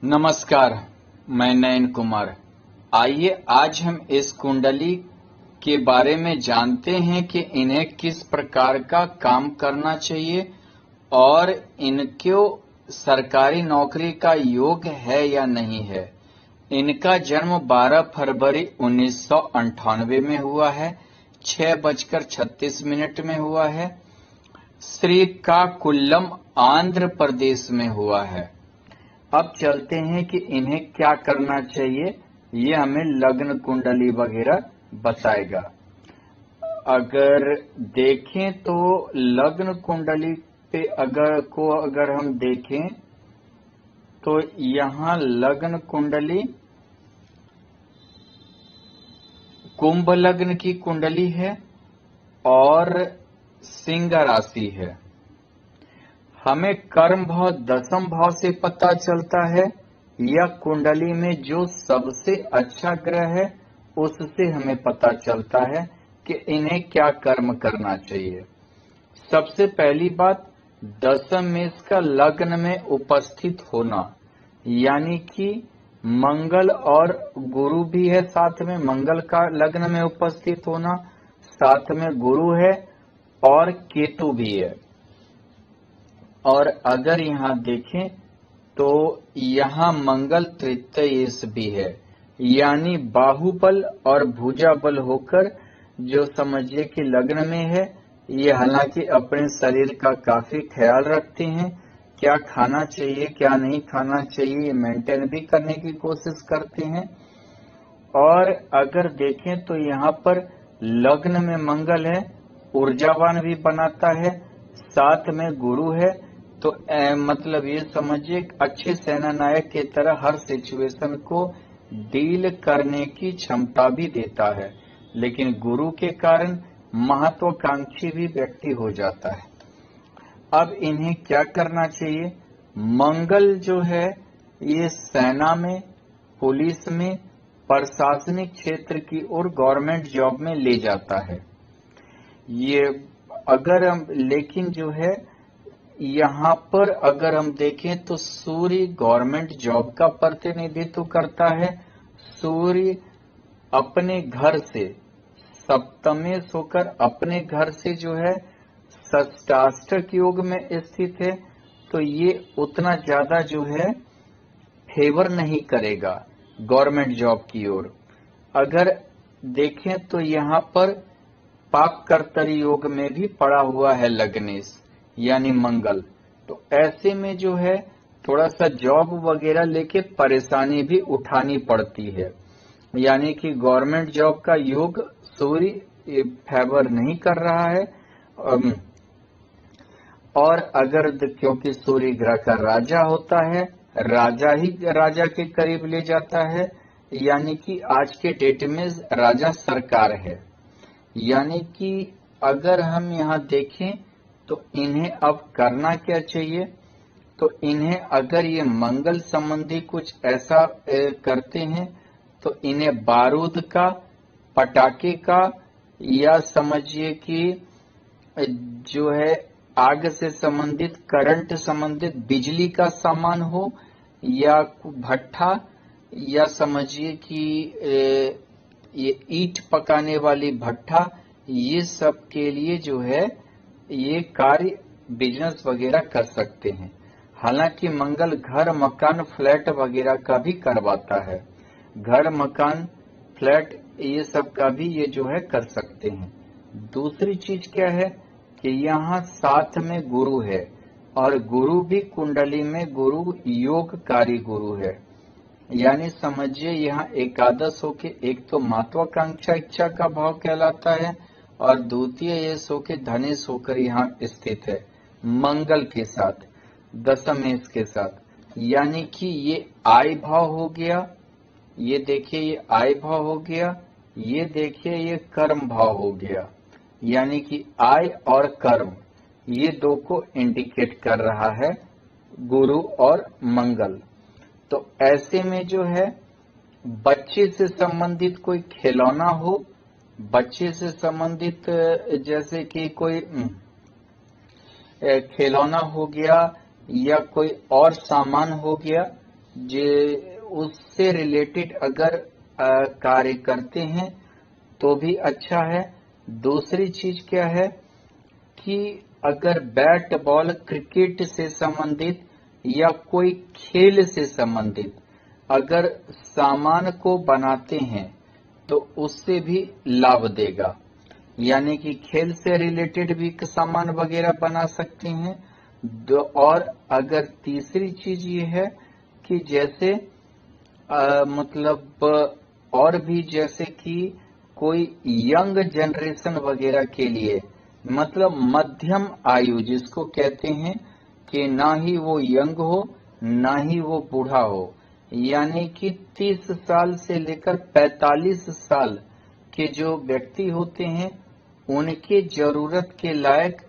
नमस्कार, मैं नयन कुमार। आइए आज हम इस कुंडली के बारे में जानते हैं कि इन्हें किस प्रकार का काम करना चाहिए और इनको सरकारी नौकरी का योग्य है या नहीं है। इनका जन्म 12 फरवरी 1998 में हुआ है, 6:36 में हुआ है। श्रीकाकुलम आंध्र प्रदेश में हुआ है। अब चलते हैं कि इन्हें क्या करना चाहिए, ये हमें लग्न कुंडली वगैरह बताएगा। अगर देखें तो लग्न कुंडली पे अगर हम देखें तो यहाँ लग्न कुंडली कुंभ लग्न की कुंडली है और सिंह राशि है। हमें कर्म भाव दसम भाव से पता चलता है या कुंडली में जो सबसे अच्छा ग्रह है उससे हमें पता चलता है कि इन्हें क्या कर्म करना चाहिए। सबसे पहली बात, दसम में इसका लग्न में उपस्थित होना, यानी कि मंगल और गुरु भी है, साथ में मंगल का लग्न में उपस्थित होना, साथ में गुरु है और केतु भी है। और अगर यहाँ देखें तो यहाँ मंगल तृतीयेश भी है, यानी बाहुबल और भुजाबल होकर जो समझिए कि लग्न में है। ये हालांकि अपने शरीर का काफी ख्याल रखते हैं, क्या खाना चाहिए क्या नहीं खाना चाहिए ये मेंटेन भी करने की कोशिश करते हैं। और अगर देखें तो यहाँ पर लग्न में मंगल है, ऊर्जावान भी बनाता है, साथ में गुरु है। तो मतलब ये समझिए अच्छे सेनानायक की तरह हर सिचुएशन को डील करने की क्षमता भी देता है, लेकिन गुरु के कारण महत्वाकांक्षी भी व्यक्ति हो जाता है। अब इन्हें क्या करना चाहिए? मंगल जो है ये सेना में, पुलिस में, प्रशासनिक क्षेत्र की ओर गवर्नमेंट जॉब में ले जाता है। ये अगर हम लेकिन जो है यहाँ पर अगर हम देखें तो सूर्य गवर्नमेंट जॉब का प्रतिनिधित्व करता है। सूर्य अपने घर से सप्तमेश होकर अपने घर से जो है षष्टाष्टक योग में स्थित है, तो ये उतना ज्यादा जो है फेवर नहीं करेगा गवर्नमेंट जॉब की ओर। अगर देखें तो यहाँ पर पाप कर्तरी योग में भी पड़ा हुआ है लग्नेश, यानी मंगल। तो ऐसे में जो है थोड़ा सा जॉब वगैरह लेके परेशानी भी उठानी पड़ती है, यानी कि गवर्नमेंट जॉब का योग सूर्य फेवर नहीं कर रहा है। और अगर क्योंकि सूर्य ग्रह का राजा होता है, राजा ही राजा के करीब ले जाता है, यानी कि आज के डेट में राजा सरकार है। यानी कि अगर हम यहाँ देखें तो इन्हें अब करना क्या चाहिए? तो इन्हें अगर ये मंगल संबंधी कुछ ऐसा करते हैं तो इन्हें बारूद का, पटाखे का, या समझिए कि जो है आग से संबंधित, करंट संबंधित बिजली का सामान हो, या भट्ठा, या समझिए कि ये ईंट पकाने वाली भट्ठा, ये सब के लिए जो है ये कार्य बिजनेस वगैरह कर सकते हैं। हालांकि मंगल घर मकान फ्लैट वगैरह का भी करवाता है, घर मकान फ्लैट ये सब का भी ये जो है कर सकते हैं। दूसरी चीज क्या है कि यहाँ साथ में गुरु है, और गुरु भी कुंडली में गुरु योगकारी गुरु है, यानी समझिए यहाँ एकादश होके एक तो महत्वाकांक्षा इच्छा का भाव कहलाता है और द्वितीय ये सो के धनेश होकर यहाँ स्थित है मंगल के साथ, दशमेश के साथ, यानी कि ये आय भाव हो गया, ये देखिए ये आय भाव हो गया, ये देखिए ये कर्म भाव हो गया, यानी कि आय और कर्म ये दो को इंडिकेट कर रहा है गुरु और मंगल। तो ऐसे में जो है बच्चे से संबंधित कोई खिलौना हो, बच्चे से संबंधित जैसे कि कोई खिलौना हो गया या कोई और सामान हो गया जे उससे रिलेटेड अगर कार्य करते हैं तो भी अच्छा है। दूसरी चीज क्या है कि अगर बैट बॉल क्रिकेट से संबंधित या कोई खेल से संबंधित अगर सामान को बनाते हैं तो उससे भी लाभ देगा, यानी कि खेल से रिलेटेड भी सामान वगैरह बना सकते हैं। और अगर तीसरी चीज ये है कि जैसे मतलब और भी जैसे कि कोई यंग जनरेशन वगैरह के लिए, मतलब मध्यम आयु जिसको कहते हैं कि ना ही वो यंग हो ना ही वो बूढ़ा हो, यानी कि 30 साल से लेकर 45 साल के जो व्यक्ति होते हैं उनके जरूरत के लायक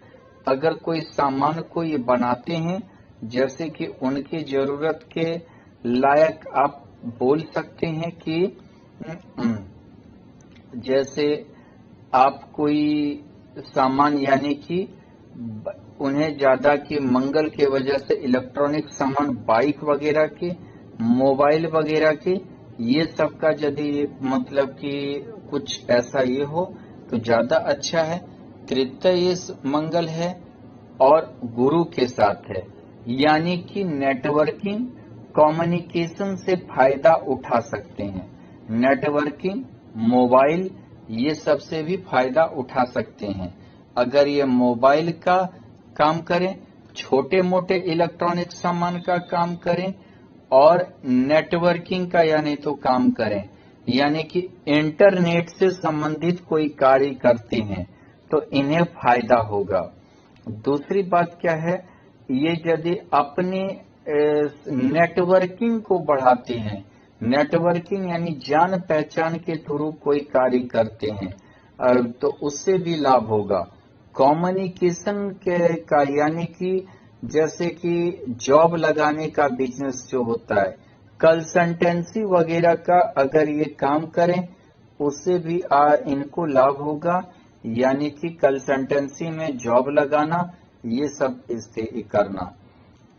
अगर कोई सामान को ये बनाते हैं, जैसे कि उनके जरूरत के लायक आप बोल सकते हैं कि जैसे आप कोई सामान, यानी कि उन्हें ज्यादा की मंगल के वजह से इलेक्ट्रॉनिक सामान, बाइक वगैरह के, मोबाइल वगैरह के, ये सब का यदि मतलब कि कुछ ऐसा ये हो तो ज्यादा अच्छा है। तृतीय ये मंगल है और गुरु के साथ है, यानी कि नेटवर्किंग कम्युनिकेशन से फायदा उठा सकते हैं। नेटवर्किंग, मोबाइल, ये सबसे भी फायदा उठा सकते हैं। अगर ये मोबाइल का काम करें, छोटे मोटे इलेक्ट्रॉनिक सामान का काम करें और नेटवर्किंग का यानी तो काम करें, यानी कि इंटरनेट से संबंधित कोई कार्य करते हैं तो इन्हें फायदा होगा। दूसरी बात क्या है, ये यदि अपने नेटवर्किंग को बढ़ाते हैं, नेटवर्किंग यानी जान पहचान के थ्रू कोई कार्य करते हैं तो उससे भी लाभ होगा। कम्युनिकेशन के का यानी कि जैसे कि जॉब लगाने का बिजनेस जो होता है, कंसल्टेंसी वगैरह का अगर ये काम करें उससे भी इनको लाभ होगा, यानी कि कंसल्टेंसी में जॉब लगाना, ये सब इससे करना।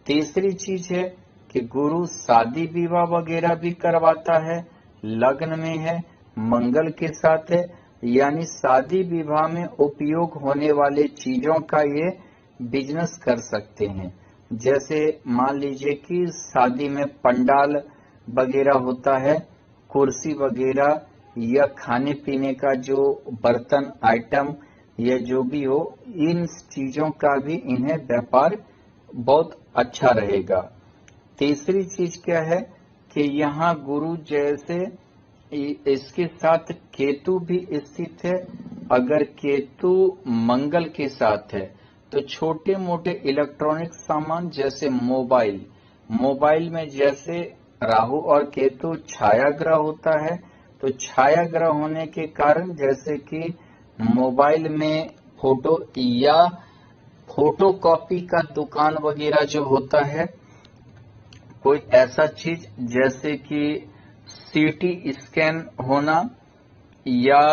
तीसरी चीज है कि गुरु शादी विवाह वगैरह भी करवाता है, लग्न में है, मंगल के साथ है, यानी शादी विवाह में उपयोग होने वाले चीजों का ये बिजनेस कर सकते हैं। जैसे मान लीजिए कि शादी में पंडाल वगैरह होता है, कुर्सी वगैरह या खाने पीने का जो बर्तन आइटम या जो भी हो, इन चीजों का भी इन्हें व्यापार बहुत अच्छा रहेगा। तीसरी चीज क्या है कि यहाँ गुरु जैसे इसके साथ केतु भी स्थित है। अगर केतु मंगल के साथ है तो छोटे मोटे इलेक्ट्रॉनिक सामान जैसे मोबाइल, मोबाइल में जैसे राहु और केतु छाया ग्रह होता है, तो छाया ग्रह होने के कारण जैसे कि मोबाइल में फोटो या फोटो कॉपी का दुकान वगैरह जो होता है, कोई ऐसा चीज जैसे कि सीटी स्कैन होना या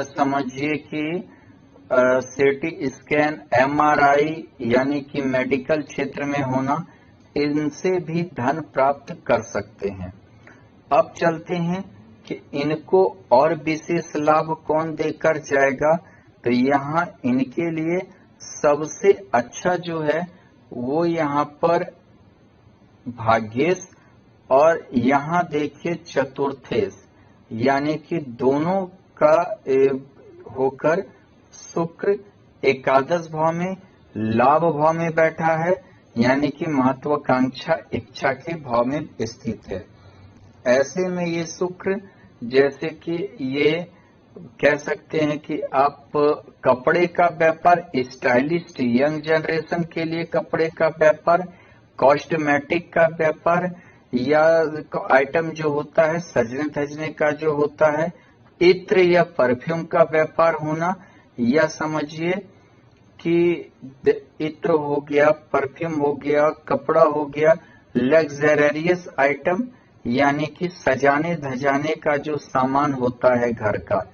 समझिए कि सीटी स्कैन, एमआरआई यानी कि मेडिकल क्षेत्र में होना, इनसे भी धन प्राप्त कर सकते हैं। अब चलते हैं कि इनको और विशेष लाभ कौन देकर जाएगा, तो यहाँ इनके लिए सबसे अच्छा जो है वो यहाँ पर भाग्येश और यहाँ देखिए चतुर्थेश, यानी कि दोनों का होकर शुक्र एकादश भाव में लाभ भाव में बैठा है, यानी कि महत्वाकांक्षा इच्छा के भाव में स्थित है। ऐसे में ये शुक्र जैसे कि ये कह सकते हैं कि आप कपड़े का व्यापार, स्टाइलिस्ट यंग जनरेशन के लिए कपड़े का व्यापार, कॉस्मेटिक का व्यापार या आइटम जो होता है सजने धजने का जो होता है, इत्र या परफ्यूम का व्यापार होना, या समझिए कि इत्र हो गया, परफ्यूम हो गया, कपड़ा हो गया, लग्जरियस आइटम यानी कि सजाने धजाने का जो सामान होता है घर का,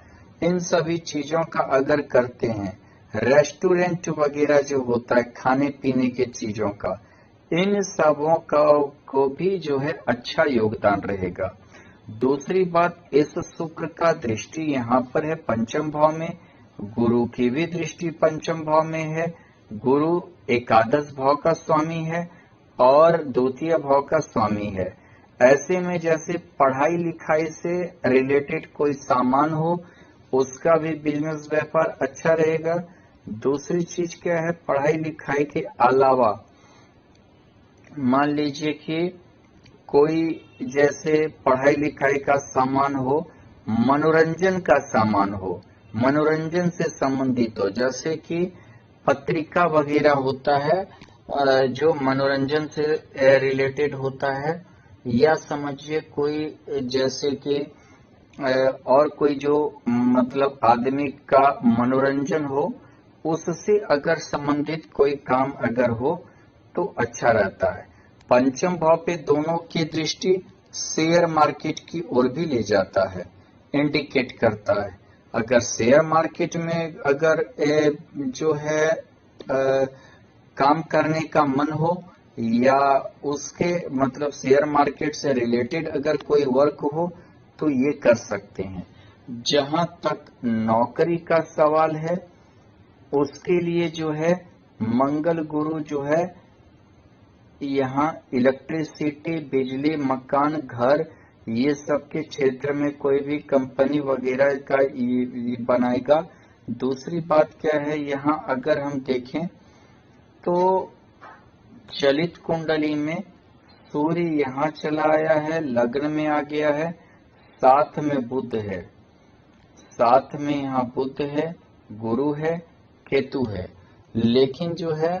इन सभी चीजों का अगर करते हैं, रेस्टोरेंट वगैरह जो होता है खाने पीने के चीजों का, इन सबों को भी जो है अच्छा योगदान रहेगा। दूसरी बात, इस शुक्र का दृष्टि यहाँ पर है पंचम भाव में, गुरु की भी दृष्टि पंचम भाव में है। गुरु एकादश भाव का स्वामी है और द्वितीय भाव का स्वामी है। ऐसे में जैसे पढ़ाई लिखाई से रिलेटेड कोई सामान हो, उसका भी बिजनेस व्यापार अच्छा रहेगा। दूसरी चीज क्या है, पढ़ाई लिखाई के अलावा मान लीजिए कि कोई जैसे पढ़ाई लिखाई का सामान हो, मनोरंजन का सामान हो, मनोरंजन से संबंधित हो, जैसे कि पत्रिका वगैरह होता है जो मनोरंजन से रिलेटेड होता है, या समझिए कोई जैसे कि और कोई जो मतलब आदमी का मनोरंजन हो, उससे अगर संबंधित कोई काम अगर हो तो अच्छा रहता है। पंचम भाव पे दोनों की दृष्टि शेयर मार्केट की ओर भी ले जाता है, इंडिकेट करता है। अगर शेयर मार्केट में अगर जो है काम करने का मन हो, या उसके मतलब शेयर मार्केट से रिलेटेड अगर कोई वर्क हो तो ये कर सकते हैं। जहां तक नौकरी का सवाल है, उसके लिए जो है मंगल गुरु जो है यहाँ इलेक्ट्रिसिटी, बिजली, मकान, घर, ये सब के क्षेत्र में कोई भी कंपनी वगैरह का ये बनाएगा। दूसरी बात क्या है, यहाँ अगर हम देखें तो चलित कुंडली में सूर्य यहाँ चला आया है, लग्न में आ गया है, साथ में बुध है, साथ में यहाँ बुध है, गुरु है, केतु है। लेकिन जो है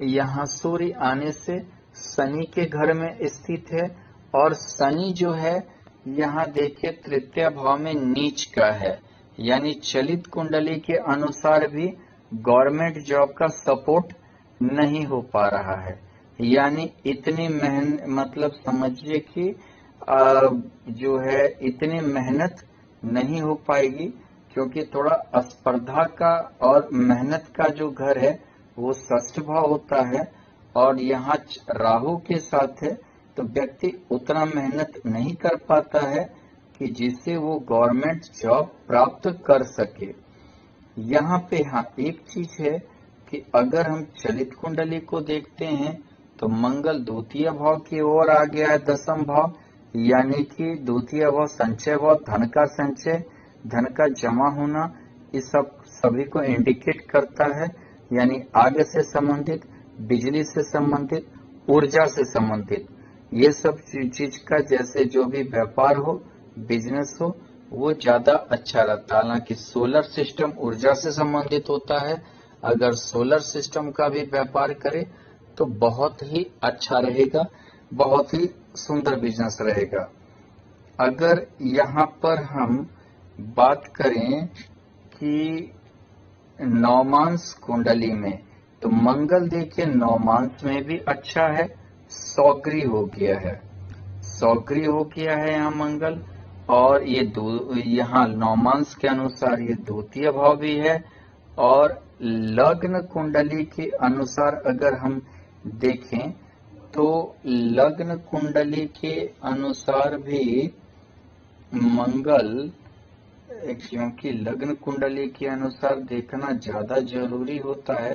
यहाँ सूर्य आने से शनि के घर में स्थित है, और शनि जो है यहाँ देखिए तृतीय भाव में नीच का है, यानी चलित कुंडली के अनुसार भी गवर्नमेंट जॉब का सपोर्ट नहीं हो पा रहा है। यानी इतनी मतलब समझिए कि जो है इतनी मेहनत नहीं हो पाएगी, क्योंकि थोड़ा स्पर्धा का और मेहनत का जो घर है वो षष्ठ भाव होता है, और यहाँ राहु के साथ है, तो व्यक्ति उतना मेहनत नहीं कर पाता है कि जिससे वो गवर्नमेंट जॉब प्राप्त कर सके। यहाँ पे हाँ एक चीज है कि अगर हम चलित कुंडली को देखते हैं तो मंगल द्वितीय भाव की ओर आ गया है, दसम भाव, यानी कि द्वितीय भाव संचय भाव, धन का संचय, धन का जमा होना, इस सब सभी को इंडिकेट करता है। यानी आग से संबंधित, बिजली से संबंधित, ऊर्जा से संबंधित, ये सब चीज का जैसे जो भी व्यापार हो, बिजनेस हो, वो ज्यादा अच्छा रहता है। हालांकि सोलर सिस्टम ऊर्जा से संबंधित होता है, अगर सोलर सिस्टम का भी व्यापार करे तो बहुत ही अच्छा रहेगा, बहुत ही सुंदर बिजनेस रहेगा। अगर यहाँ पर हम बात करें कि नवमांश कुंडली में, तो मंगल देखिए नवमांश में भी अच्छा है, सौग्री हो गया है, सौग्री हो गया है यहाँ मंगल, और ये यहाँ नवमांश के अनुसार ये द्वितीय भाव भी है, और लग्न कुंडली के अनुसार अगर हम देखें तो लग्न कुंडली के अनुसार भी मंगल, क्योंकि लग्न कुंडली के अनुसार देखना ज्यादा जरूरी होता है,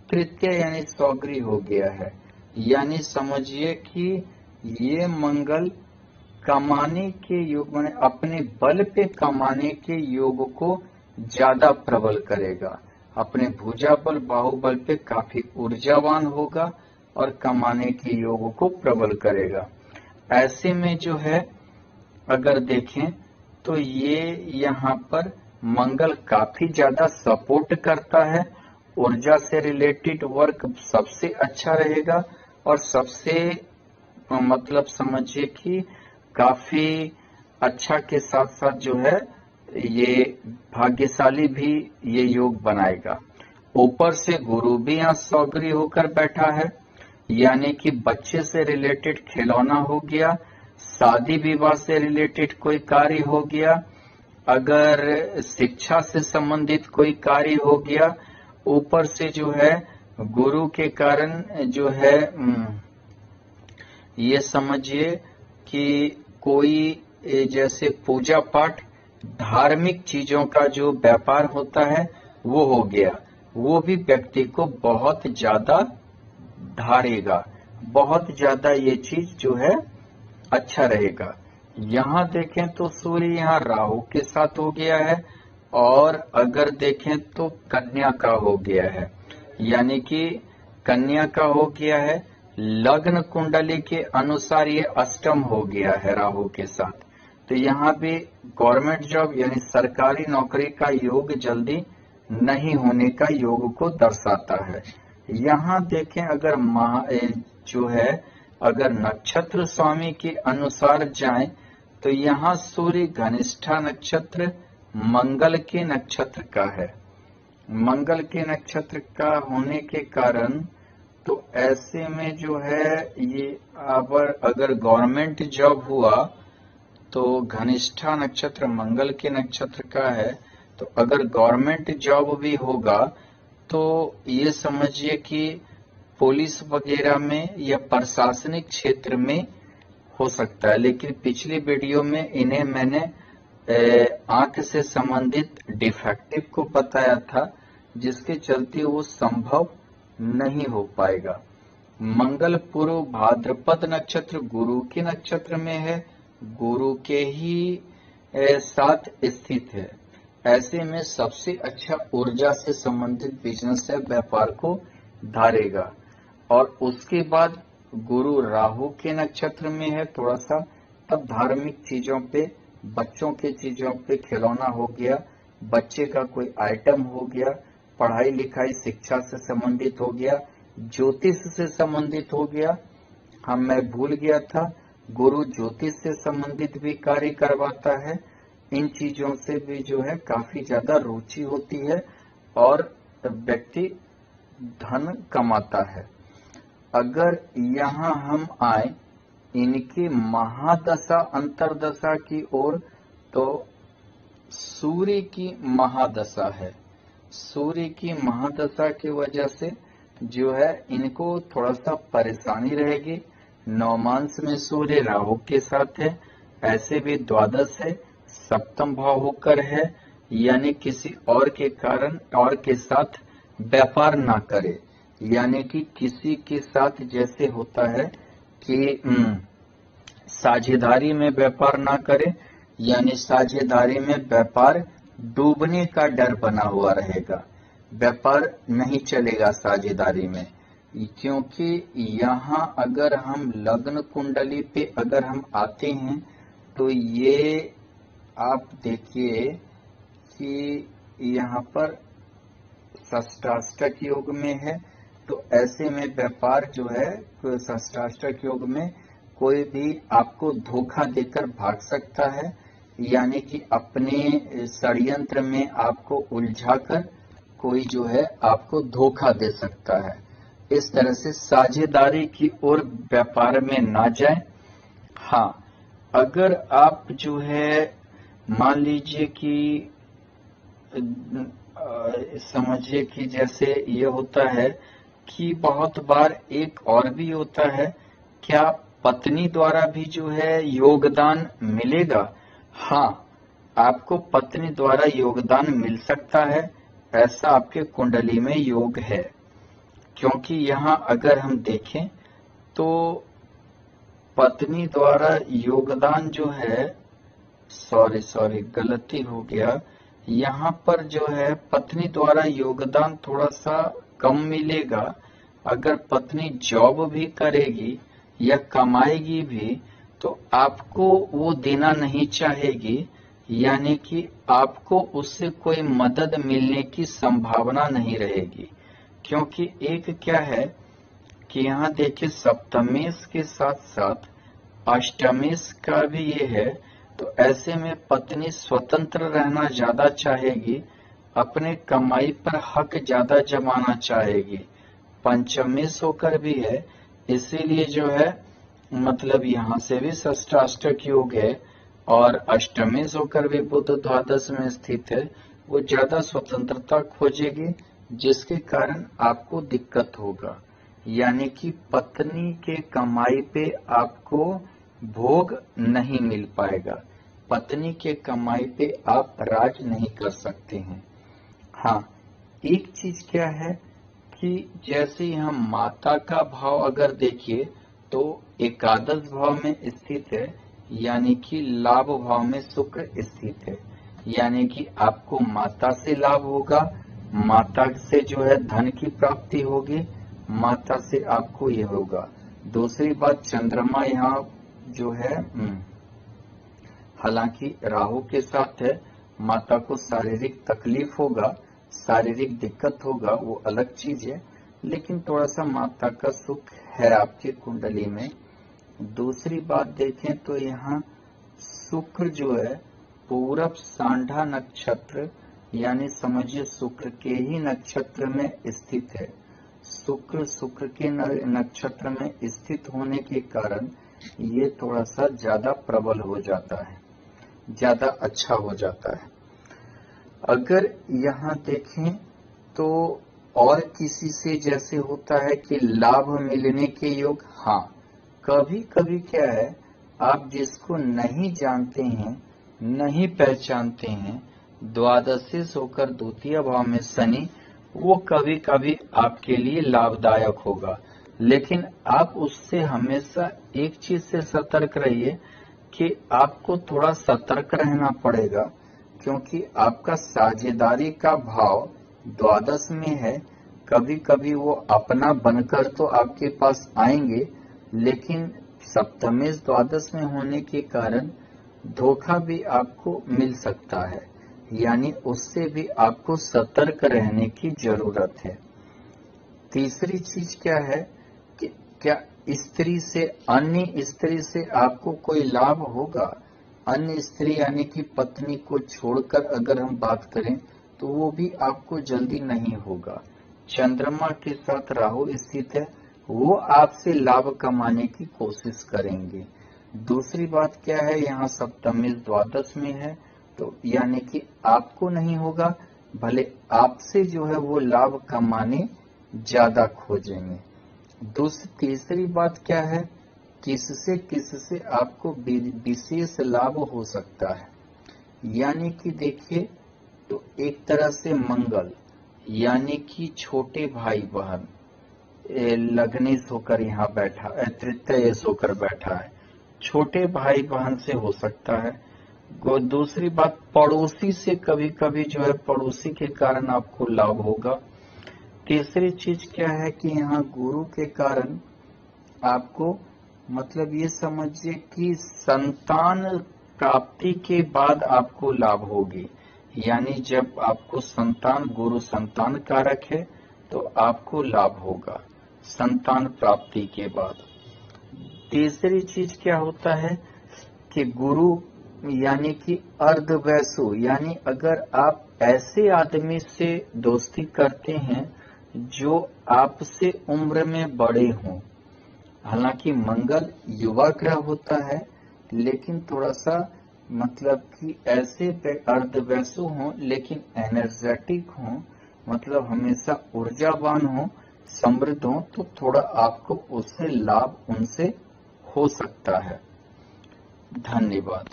तृतीय यानी सौग्री हो गया है। यानी समझिए कि ये मंगल कमाने के योग में अपने बल पे कमाने के योग को ज्यादा प्रबल करेगा, अपने भुजा बल, बाहुबल पे काफी ऊर्जावान होगा और कमाने के योग को प्रबल करेगा। ऐसे में जो है अगर देखें तो ये यहाँ पर मंगल काफी ज्यादा सपोर्ट करता है, ऊर्जा से रिलेटेड वर्क सबसे अच्छा रहेगा, और सबसे मतलब समझिए कि काफी अच्छा के साथ साथ जो है ये भाग्यशाली भी ये योग बनाएगा। ऊपर से गुरु भी यहाँ सौग्री होकर बैठा है, यानी कि बच्चे से रिलेटेड खिलौना हो गया, शादी विवाह से रिलेटेड कोई कार्य हो गया, अगर शिक्षा से संबंधित कोई कार्य हो गया, ऊपर से जो है गुरु के कारण जो है ये समझिए कि कोई जैसे पूजा पाठ, धार्मिक चीजों का जो व्यापार होता है वो हो गया, वो भी व्यक्ति को बहुत ज्यादा ढारेगा, बहुत ज्यादा ये चीज जो है अच्छा रहेगा। यहाँ देखें तो सूर्य यहाँ राहु के साथ हो गया है, और अगर देखें तो कन्या का हो गया है, यानी कि कन्या का हो गया है। लग्न कुंडली के अनुसार ये अष्टम हो गया है राहु के साथ, तो यहाँ भी गवर्नमेंट जॉब यानी सरकारी नौकरी का योग जल्दी नहीं होने का योग को दर्शाता है। यहाँ देखें अगर जो है अगर नक्षत्र स्वामी के अनुसार जाएं तो यहाँ सूर्य घनिष्ठा नक्षत्र मंगल के नक्षत्र का है। मंगल के नक्षत्र का होने के कारण तो ऐसे में जो है ये अगर गवर्नमेंट जॉब हुआ तो घनिष्ठा नक्षत्र मंगल के नक्षत्र का है, तो अगर गवर्नमेंट जॉब भी होगा तो ये समझिए कि पुलिस वगैरह में या प्रशासनिक क्षेत्र में हो सकता है। लेकिन पिछली वीडियो में इन्हें मैंने आंख से संबंधित डिफेक्टिव को बताया था, जिसके चलते वो संभव नहीं हो पाएगा। मंगल पूर्व भाद्रपद नक्षत्र गुरु के नक्षत्र में है, गुरु के ही साथ स्थित है। ऐसे में सबसे अच्छा ऊर्जा से संबंधित बिजनेस या व्यापार को धारेगा। और उसके बाद गुरु राहु के नक्षत्र में है थोड़ा सा, तब धार्मिक चीजों पे, बच्चों के चीजों पे, खिलौना हो गया, बच्चे का कोई आइटम हो गया, पढ़ाई लिखाई शिक्षा से संबंधित हो गया, ज्योतिष से संबंधित हो गया। मैं भूल गया था, गुरु ज्योतिष से संबंधित भी कार्य करवाता है। इन चीजों से भी जो है काफी ज्यादा रुचि होती है और व्यक्ति धन कमाता है। अगर यहाँ हम आए इनकी महादशा अंतरदशा की ओर, तो सूर्य की महादशा है। सूर्य की महादशा की वजह से जो है इनको थोड़ा सा परेशानी रहेगी। नवमांश में सूर्य राहु के साथ है, ऐसे भी द्वादश है, सप्तम भाव होकर है, यानी किसी और के कारण और के साथ व्यापार ना करे, यानी कि किसी के साथ जैसे होता है कि साझेदारी में व्यापार ना करे, यानी साझेदारी में व्यापार डूबने का डर बना हुआ रहेगा, व्यापार नहीं चलेगा साझेदारी में। क्योंकि यहाँ अगर हम लग्न कुंडली पे अगर हम आते हैं तो ये आप देखिए कि यहाँ पर षष्ठाष्टक योग में है, तो ऐसे में व्यापार जो है षष्ठाष्टक योग में कोई भी आपको धोखा देकर भाग सकता है, यानी कि अपने षड्यंत्र में आपको उलझाकर कोई जो है आपको धोखा दे सकता है। इस तरह से साझेदारी की ओर व्यापार में ना जाए। हाँ, अगर आप जो है मान लीजिए कि समझिए कि जैसे ये होता है कि बहुत बार एक और भी होता है, क्या पत्नी द्वारा भी जो है योगदान मिलेगा? हाँ, आपको पत्नी द्वारा योगदान मिल सकता है, ऐसा आपके कुंडली में योग है। क्योंकि यहाँ अगर हम देखें तो पत्नी द्वारा योगदान जो है, सॉरी गलती हो गया, यहाँ पर जो है पत्नी द्वारा योगदान थोड़ा सा कम मिलेगा। अगर पत्नी जॉब भी करेगी या कमाएगी भी तो आपको वो देना नहीं चाहेगी, यानी कि आपको उससे कोई मदद मिलने की संभावना नहीं रहेगी। क्योंकि एक क्या है कि यहाँ देखिए सप्तमेश के साथ साथ अष्टमेश का भी ये है, तो ऐसे में पत्नी स्वतंत्र रहना ज्यादा चाहेगी, अपने कमाई पर हक ज्यादा जमाना चाहेगी। पंचमेश होकर भी है, इसीलिए जो है मतलब यहाँ से भी षष्ठाष्टक योग है, और अष्टमेश होकर भी बुध द्वादश में स्थित है, वो ज्यादा स्वतंत्रता खोजेगी, जिसके कारण आपको दिक्कत होगा, यानी कि पत्नी के कमाई पे आपको भोग नहीं मिल पाएगा, पत्नी के कमाई पे आप राज नहीं कर सकते हैं। हाँ, एक चीज क्या है कि जैसे यहाँ माता का भाव अगर देखिए तो एकादश भाव में स्थित है, यानी कि लाभ भाव में शुक्र स्थित है, यानी कि आपको माता से लाभ होगा, माता से जो है धन की प्राप्ति होगी, माता से आपको ये होगा। दूसरी बात, चंद्रमा यहाँ जो है हालांकि राहु के साथ है, माता को शारीरिक तकलीफ होगा, शारीरिक दिक्कत होगा, वो अलग चीज है, लेकिन थोड़ा सा माता का सुख है आपकी कुंडली में। दूसरी बात देखें तो यहाँ शुक्र जो है पूरब सांढा नक्षत्र, यानी समझिए शुक्र के ही नक्षत्र में स्थित है। शुक्र के नक्षत्र में स्थित होने के कारण ये थोड़ा सा ज्यादा प्रबल हो जाता है, ज्यादा अच्छा हो जाता है। अगर यहाँ देखें तो और किसी से जैसे होता है कि लाभ मिलने के योग, हाँ कभी कभी क्या है, आप जिसको नहीं जानते हैं, नहीं पहचानते हैं, द्वादशी होकर द्वितीय भाव में शनि, वो कभी कभी आपके लिए लाभदायक होगा, लेकिन आप उससे हमेशा एक चीज से सतर्क रहिए कि आपको थोड़ा सतर्क रहना पड़ेगा, क्योंकि आपका साझेदारी का भाव द्वादश में है। कभी कभी वो अपना बनकर तो आपके पास आएंगे, लेकिन सप्तमेश द्वादश में होने के कारण धोखा भी आपको मिल सकता है, यानी उससे भी आपको सतर्क रहने की जरूरत है। तीसरी चीज क्या है कि क्या स्त्री से, अन्य स्त्री से आपको कोई लाभ होगा? अन्य स्त्री यानी कि पत्नी को छोड़कर अगर हम बात करें तो वो भी आपको जल्दी नहीं होगा। चंद्रमा के साथ राहु स्थित है, वो आपसे लाभ कमाने की कोशिश करेंगे। दूसरी बात क्या है, यहाँ सप्तमी द्वादश में है, तो यानी कि आपको नहीं होगा, भले आपसे जो है वो लाभ कमाने ज्यादा खोजेंगे। तीसरी बात क्या है, किससे आपको विशेष लाभ हो सकता है, यानी कि देखिए तो एक तरह से मंगल, यानी कि छोटे भाई बहन, लग्नेश होकर यहाँ बैठा, तृतीय होकर बैठा है, छोटे भाई बहन से हो सकता है। दूसरी बात, पड़ोसी से कभी कभी जो है पड़ोसी के कारण आपको लाभ होगा। तीसरी चीज क्या है कि यहाँ गुरु के कारण आपको, मतलब ये समझिए कि संतान प्राप्ति के बाद आपको लाभ होगी, यानी जब आपको संतान, गुरु संतान कारक है तो आपको लाभ होगा संतान प्राप्ति के बाद। तीसरी चीज क्या होता है कि गुरु यानी कि अर्धवैसु, यानी अगर आप ऐसे आदमी से दोस्ती करते हैं जो आपसे उम्र में बड़े हों, हालांकि मंगल युवा ग्रह होता है, लेकिन थोड़ा सा मतलब कि ऐसे अर्धवैसु हों लेकिन एनर्जेटिक हों, मतलब हमेशा ऊर्जावान हों, समृद्ध हों, तो थोड़ा आपको उससे लाभ उनसे हो सकता है। धन्यवाद।